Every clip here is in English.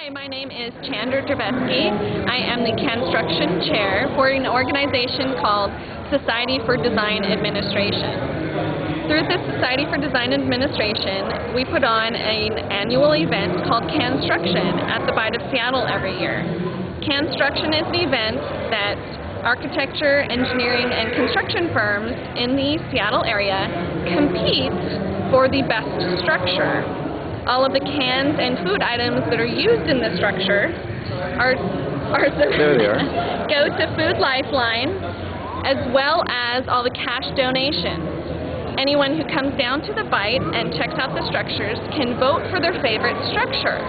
Hi, my name is Candra Drzewieski. I am the Canstruction Chair for an organization called Society for Design Administration. Through the Society for Design Administration, we put on an annual event called Canstruction at the Bight of Seattle every year. Canstruction is the event that architecture, engineering, and construction firms in the Seattle area compete for the best structure. All of the cans and food items that are used in the structure go to Food Lifeline, as well as all the cash donations. Anyone who comes down to the Bight and checks out the structures can vote for their favorite structure.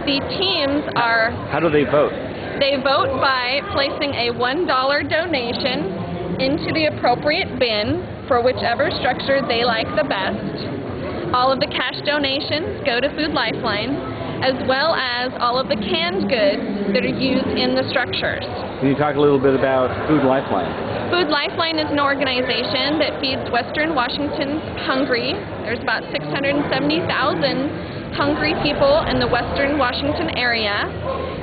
The teams are... How do they vote? They vote by placing a $1 donation into the appropriate bin for whichever structure they like the best. All of the cash donations go to Food Lifeline, as well as all of the canned goods that are used in the structures. Can you talk a little bit about Food Lifeline? Food Lifeline is an organization that feeds Western Washington's hungry. There's about 670,000 hungry people in the Western Washington area.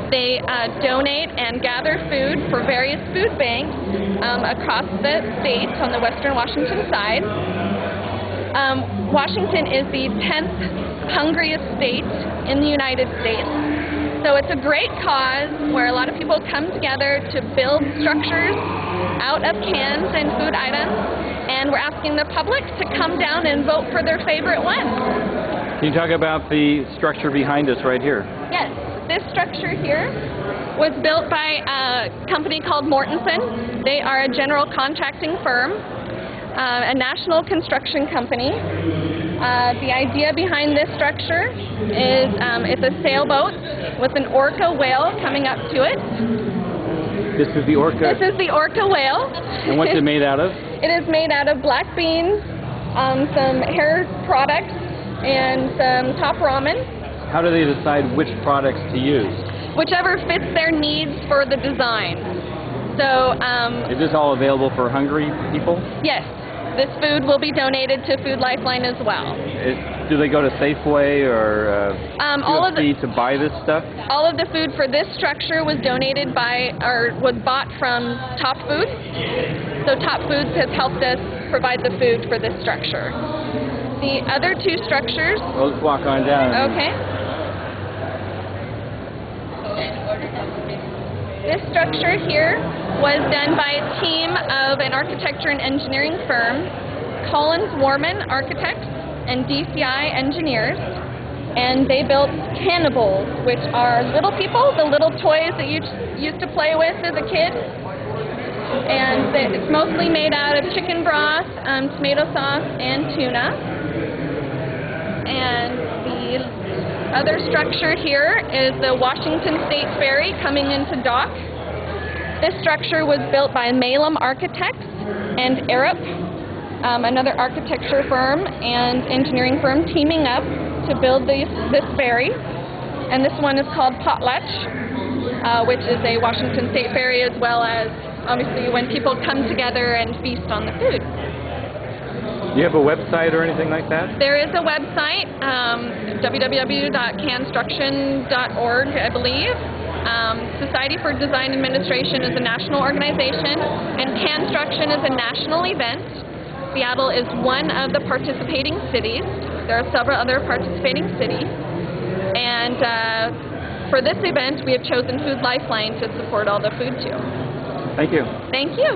They donate and gather food for various food banks across the state on the Western Washington side. Washington is the 10th hungriest state in the United States. So it's a great cause where a lot of people come together to build structures out of cans and food items, and we're asking the public to come down and vote for their favorite one. Can you talk about the structure behind us right here? Yes, this structure here was built by a company called Mortensen. They are a general contracting firm, a national construction company. The idea behind this structure is it's a sailboat with an orca whale coming up to it. This is the orca? This is the orca whale. And what's it made out of? It is made out of black beans, some hair products, and some top ramen. How do they decide which products to use? Whichever fits their needs for the design. So, is this all available for hungry people? Yes. This food will be donated to Food Lifeline as well. Do they go to Safeway or UFC to buy this stuff? All of the food for this structure was donated by, or was bought from Top Foods. So Top Foods has helped us provide the food for this structure. The other two structures... Well, let's walk on down. Okay. This structure here was done by a team of an architecture and engineering firm, Collins Warman Architects and DCI Engineers, and they built cannibals, which are little people, the little toys that you used to play with as a kid. And it's mostly made out of chicken broth, tomato sauce, and tuna. And the other structure here is the Washington State Ferry coming into dock. This structure was built by Malum Architects and Arup, another architecture firm and engineering firm teaming up to build this ferry. And this one is called Potlatch, which is a Washington State ferry, as well as obviously when people come together and feast on the food. Do you have a website or anything like that? There is a website, www.canstruction.org, I believe. Society for Design Administration is a national organization, and Canstruction is a national event. Seattle is one of the participating cities. There are several other participating cities. And for this event, we have chosen Food Lifeline to support all the food too. Thank you. Thank you.